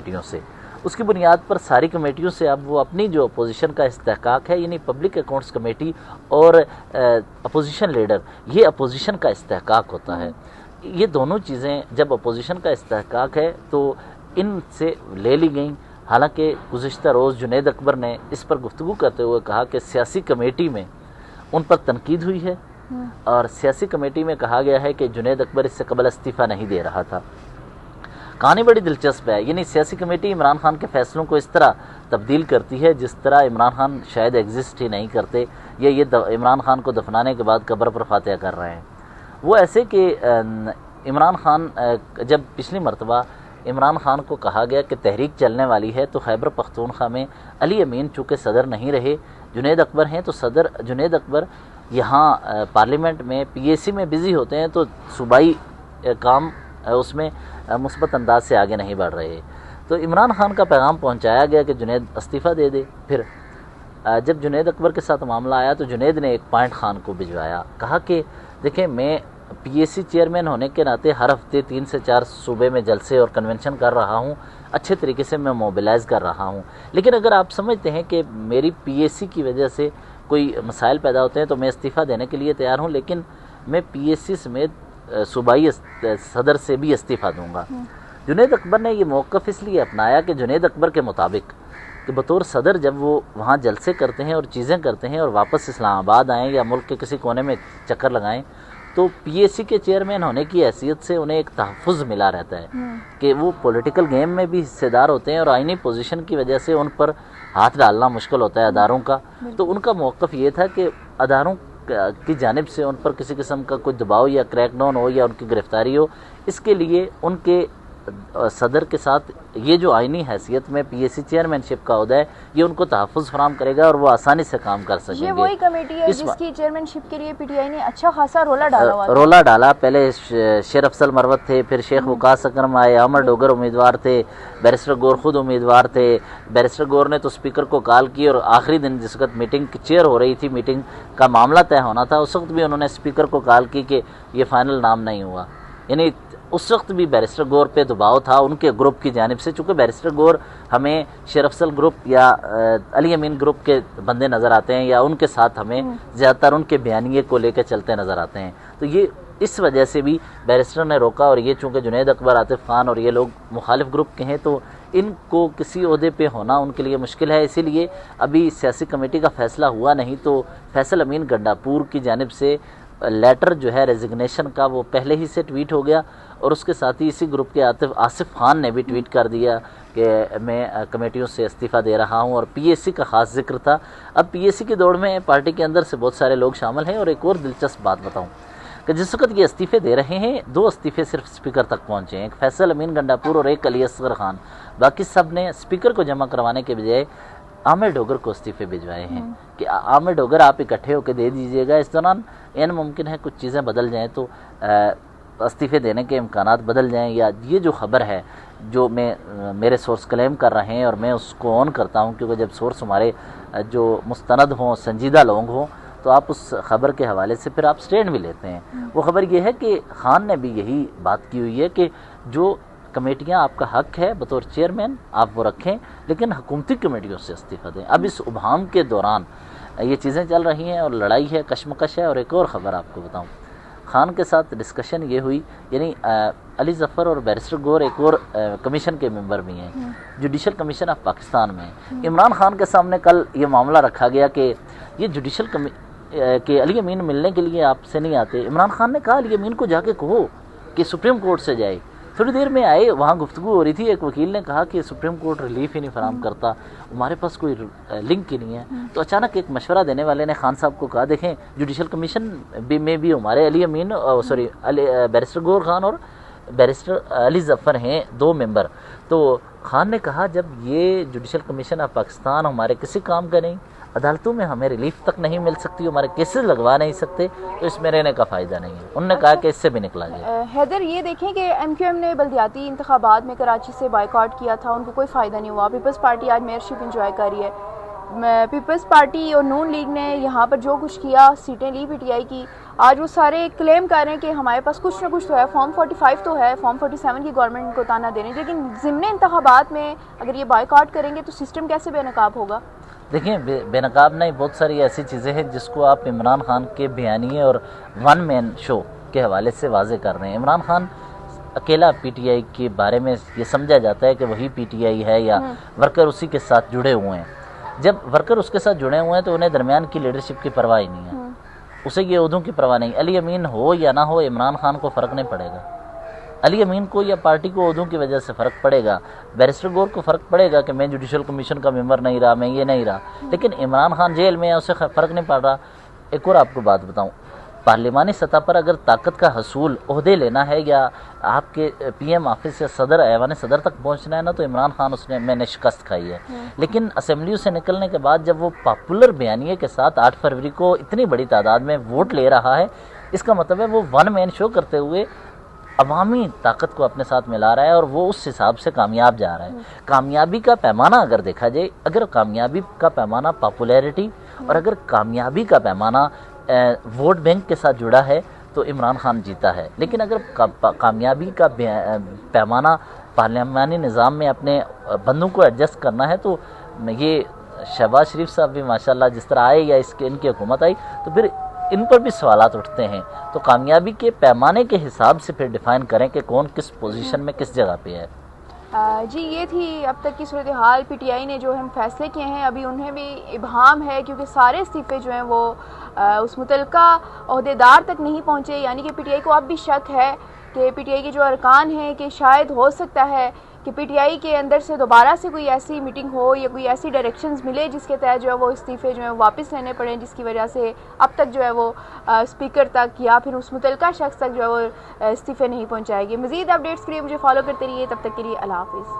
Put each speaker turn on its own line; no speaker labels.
کمیٹیوں سے، اس کی بنیاد پر ساری کمیٹیوں سے اب وہ اپنی جو اپوزیشن کا استحقاق ہے، یعنی پبلک اکاؤنٹس کمیٹی اور اپوزیشن لیڈر، یہ اپوزیشن کا استحقاق ہوتا ہے۔ یہ دونوں چیزیں جب اپوزیشن کا استحقاق ہے تو ان سے لے لی گئیں۔ حالانکہ گزشتہ روز جنید اکبر نے اس پر گفتگو کرتے ہوئے کہا کہ سیاسی کمیٹی میں ان پر تنقید ہوئی ہے، اور سیاسی کمیٹی میں کہا گیا ہے کہ جنید اکبر اس سے قبل استعفیٰ نہیں دے رہا تھا۔ کہانی بڑی دلچسپ ہے، یعنی سیاسی کمیٹی عمران خان کے فیصلوں کو اس طرح تبدیل کرتی ہے جس طرح عمران خان شاید ایگزسٹ ہی نہیں کرتے، یا یہ عمران خان کو دفنانے کے بعد قبر پر فاتحہ کر رہے ہیں۔ وہ ایسے کہ عمران خان جب پچھلی مرتبہ عمران خان کو کہا گیا کہ تحریک چلنے والی ہے، تو خیبر پختونخوا میں علی امین چونکہ صدر نہیں رہے، جنید اکبر ہیں، تو صدر جنید اکبر یہاں پارلیمنٹ میں پی اے سی میں بزی ہوتے ہیں، تو صوبائی کام اس میں مثبت انداز سے آگے نہیں بڑھ رہے۔ تو عمران خان کا پیغام پہنچایا گیا کہ جنید استعفیٰ دے دے۔ پھر جب جنید اکبر کے ساتھ معاملہ آیا تو جنید نے ایک پوائنٹ خان کو بھجوایا، کہا کہ دیکھیں میں پی اے سی چیئرمین ہونے کے ناطے ہر ہفتے 3 سے 4 صوبے میں جلسے اور کنونشن کر رہا ہوں، اچھے طریقے سے میں موبلائز کر رہا ہوں، لیکن اگر آپ سمجھتے ہیں کہ میری پی اے سی کی وجہ سے کوئی مسائل پیدا ہوتے ہیں تو میں استعفیٰ دینے کے لیے تیار ہوں، لیکن میں پی اے سی سمیت صوبائی صدر سے بھی استعفیٰ دوں گا۔ جنید اکبر نے یہ موقف اس لیے اپنایا کہ جنید اکبر کے مطابق کہ بطور صدر جب وہ وہاں جلسے کرتے ہیں اور چیزیں کرتے ہیں اور واپس اسلام آباد آئیں یا ملک کے کسی کونے میں چکر لگائیں، تو پی اے سی کے چیئرمین ہونے کی حیثیت سے انہیں ایک تحفظ ملا رہتا ہے کہ وہ پولیٹیکل گیم میں بھی حصے دار ہوتے ہیں، اور آئینی پوزیشن کی وجہ سے ان پر ہاتھ ڈالنا مشکل ہوتا ہے اداروں کا۔ تو ان کا موقف یہ تھا کہ اداروں کی جانب سے ان پر کسی قسم کا کوئی دباؤ یا کریک ڈاؤن ہو یا ان کی گرفتاری ہو، اس کے لیے ان کے صدر کے ساتھ یہ جو آئینی حیثیت میں پی اے سی چیئرمین شپ کا عہدہ ہے، یہ ان کو تحفظ فراہم کرے گا اور وہ آسانی سے کام کر سکیں گے۔
یہ وہی کمیٹی ہے جس کی چیئرمین شپ کے لیے پی ٹی آئی نے اچھا خاصا رولا
ڈالا۔ پہلے شیر افضل مروت تھے، پھر شیخ وقاص اکرم آئے، احمد ڈوگر امیدوار تھے، بیرسٹر گور خود امیدوار تھے۔ بیرسٹر گور نے تو اسپیکر کو کال کی، اور آخری دن جس وقت میٹنگ کی چیئر ہو رہی تھی، میٹنگ کا معاملہ طے ہونا تھا، اس وقت بھی انہوں نے اسپیکر کو کال کی کہ یہ فائنل نام نہیں ہوا۔ یعنی اس وقت بھی بیرسٹر گور پہ دباؤ تھا ان کے گروپ کی جانب سے، چونکہ بیرسٹر گور ہمیں شیر افضل گروپ یا علی امین گروپ کے بندے نظر آتے ہیں، یا ان کے ساتھ ہمیں زیادہ تر ان کے بیانیے کو لے کے چلتے نظر آتے ہیں، تو یہ اس وجہ سے بھی بیرسٹر نے روکا۔ اور یہ چونکہ جنید اکبر، عاطف خان اور یہ لوگ مخالف گروپ کے ہیں، تو ان کو کسی عہدے پہ ہونا ان کے لیے مشکل ہے، اسی لیے ابھی سیاسی کمیٹی کا فیصلہ ہوا نہیں۔ تو فیصل امین گنڈاپور کی جانب سے لیٹر جو ہے ریزگنیشن کا وہ پہلے ہی سے ٹویٹ ہو گیا، اور اس کے ساتھ ہی اسی گروپ کے آصف خان نے بھی ٹویٹ کر دیا کہ میں کمیٹیوں سے استعفیٰ دے رہا ہوں، اور پی ایس سی کا خاص ذکر تھا۔ اب پی ایس سی کی دوڑ میں پارٹی کے اندر سے بہت سارے لوگ شامل ہیں، اور ایک اور دلچسپ بات بتاؤں کہ جس وقت یہ استعفے دے رہے ہیں، 2 استعفے صرف اسپیکر تک پہنچے ہیں، ایک فیصل امین گنڈاپور اور ایک علی اصغر خان، باقی سب نے اسپیکر کو جمع کروانے کے بجائے عامر ڈوگر کو استعفے بھجوائے ہیں کہ عامر ڈوگر آپ اکٹھے ہو کے دے دیجئے گا، اس دوران ممکن ہے کچھ چیزیں بدل جائیں تو استعفے دینے کے امکانات بدل جائیں، یا یہ جو خبر ہے جو میرے سورس کلیم کر رہے ہیں اور میں اس کو آن کرتا ہوں، کیونکہ جب سورس ہمارے جو مستند ہوں، سنجیدہ لوگ ہوں، تو آپ اس خبر کے حوالے سے پھر آپ سٹینڈ بھی لیتے ہیں۔ وہ خبر یہ ہے کہ خان نے بھی یہی بات کی ہوئی ہے کہ جو کمیٹیاں آپ کا حق ہے بطور چیئرمین آپ وہ رکھیں، لیکن حکومتی کمیٹیوں سے استعفیٰ دیں۔ اب اس ابہام کے دوران یہ چیزیں چل رہی ہیں اور لڑائی ہے، کشمکش ہے۔ اور ایک اور خبر آپ کو بتاؤں، خان کے ساتھ ڈسکشن یہ ہوئی، یعنی علی ظفر اور بیرسٹر گور ایک اور کمیشن کے ممبر بھی ہیں، جوڈیشل کمیشن آف پاکستان میں۔ عمران خان کے سامنے کل یہ معاملہ رکھا گیا کہ یہ جوڈیشل کہ علی امین ملنے کے لیے آپ سے نہیں آتے۔ عمران خان نے کہا علی امین کو جا کے کہو کہ سپریم کورٹ سے جائے۔ تھوڑی دیر میں آئے، وہاں گفتگو ہو رہی تھی، ایک وکیل نے کہا کہ سپریم کورٹ ریلیف ہی نہیں فراہم کرتا، ہمارے پاس کوئی لنک ہی نہیں ہے۔ تو اچانک ایک مشورہ دینے والے نے خان صاحب کو کہا دیکھیں جوڈیشل کمیشن میں بھی ہمارے علی امین بیرسٹر گور خان اور بیرسٹر علی ظفر ہیں 2 ممبر۔ تو خان نے کہا جب یہ جوڈیشل کمیشن آف پاکستان ہمارے کسی کام کا نہیں، عدالتوں میں ہمیں ریلیف تک نہیں مل سکتی، ہمارے کیسز لگوا نہیں سکتے، تو اس میں رہنے کا فائدہ نہیں ہے۔ انہوں نے کہا کہ اس سے بھی نکلا گیا۔
حیدر یہ دیکھیں کہ ایم کیو ایم نے بلدیاتی انتخابات میں کراچی سے بائیکاٹ کیا تھا، ان کو کوئی فائدہ نہیں ہوا۔ پیپلز پارٹی آج میئرشپ انجوائے کر رہی ہے۔ پیپلز پارٹی اور نون لیگ نے یہاں پر جو کچھ کیا، سیٹیں لی پی ٹی آئی کی، آج وہ سارے کلیم کر رہے ہیں کہ ہمارے پاس کچھ نہ کچھ تو ہے، فارم 45 تو ہے، فارم 47 کی گورنمنٹ کو تانا دے رہے ہیں، لیکن ضمن انتخابات میں اگر یہ بائیکاٹ کریں گے تو سسٹم کیسے بے نقاب ہوگا؟
دیکھیں بے نقاب نہیں، بہت ساری ایسی چیزیں ہیں جس کو آپ عمران خان کے بیانیے اور ون مین شو کے حوالے سے واضح کر رہے ہیں۔ عمران خان اکیلا پی ٹی آئی کے بارے میں یہ سمجھا جاتا ہے کہ وہی پی ٹی آئی ہے یا ورکر اسی کے ساتھ جڑے ہوئے ہیں۔ جب ورکر اس کے ساتھ جڑے ہوئے ہیں تو انہیں درمیان کی لیڈرشپ کی پرواہ ہی نہیں ہے، اسے یہ عہدوں کی پرواہ نہیں۔ علی امین ہو یا نہ ہو، عمران خان کو فرق نہیں پڑے گا۔ علی امین کو یا پارٹی کو عہدوں کی وجہ سے فرق پڑے گا، بیرسٹر گور کو فرق پڑے گا کہ میں جوڈیشل کمیشن کا ممبر نہیں رہا، میں یہ نہیں رہا، لیکن عمران خان جیل میں ہے، اسے فرق نہیں پڑ رہا۔ ایک اور آپ کو بات بتاؤں، پارلیمانی سطح پر اگر طاقت کا حصول عہدے لینا ہے یا آپ کے پی ایم آفس یا صدر ایوان صدر تک پہنچنا ہے نا، تو عمران خان میں نے شکست کھائی ہے۔ لیکن اسمبلیوں سے نکلنے کے بعد جب وہ پاپولر بیانیے کے ساتھ 8 فروری کو اتنی بڑی تعداد میں ووٹ لے رہا ہے، اس کا مطلب ہے وہ ون مین شو کرتے ہوئے عوامی طاقت کو اپنے ساتھ ملا رہا ہے اور وہ اس حساب سے کامیاب جا رہا ہے۔ کامیابی کا پیمانہ اگر دیکھا جائے، اگر کامیابی کا پیمانہ پاپولیرٹی اور اگر کامیابی کا پیمانہ ووٹ بینک کے ساتھ جڑا ہے تو عمران خان جیتا ہے، لیکن اگر کامیابی کا پیمانہ پارلیمانی نظام میں اپنے بندوں کو ایڈجسٹ کرنا ہے تو یہ شہباز شریف صاحب بھی ماشاءاللہ جس طرح آئے یا ان کی حکومت آئی تو پھر ان پر بھی سوالات اٹھتے ہیں۔ تو کامیابی کے پیمانے کے حساب سے پھر ڈیفائن کریں کہ کون کس پوزیشن میں کس جگہ پہ ہے۔
جی یہ تھی اب تک کی صورتحال۔ پی ٹی آئی نے جو ہم فیصلے کیے ہیں ابھی انہیں بھی ابہام ہے، کیونکہ سارے استعفے جو ہیں وہ اس متعلقہ عہدیدار تک نہیں پہنچے، یعنی کہ پی ٹی آئی کو اب بھی شک ہے کہ پی ٹی آئی کے جو ارکان ہیں کہ شاید ہو سکتا ہے کہ پی ٹی آئی کے اندر سے دوبارہ سے کوئی ایسی میٹنگ ہو یا کوئی ایسی ڈائریکشنز ملے جس کے تحت جو ہے وہ استعفے جو ہیں واپس لینے پڑیں، جس کی وجہ سے اب تک جو ہے وہ اسپیکر تک یا پھر اس متعلقہ شخص تک جو ہے وہ استعفے نہیں پہنچائے گی۔ مزید اپڈیٹس کے لیے مجھے فالو کرتے رہیے، تب تک کے لیے اللہ حافظ۔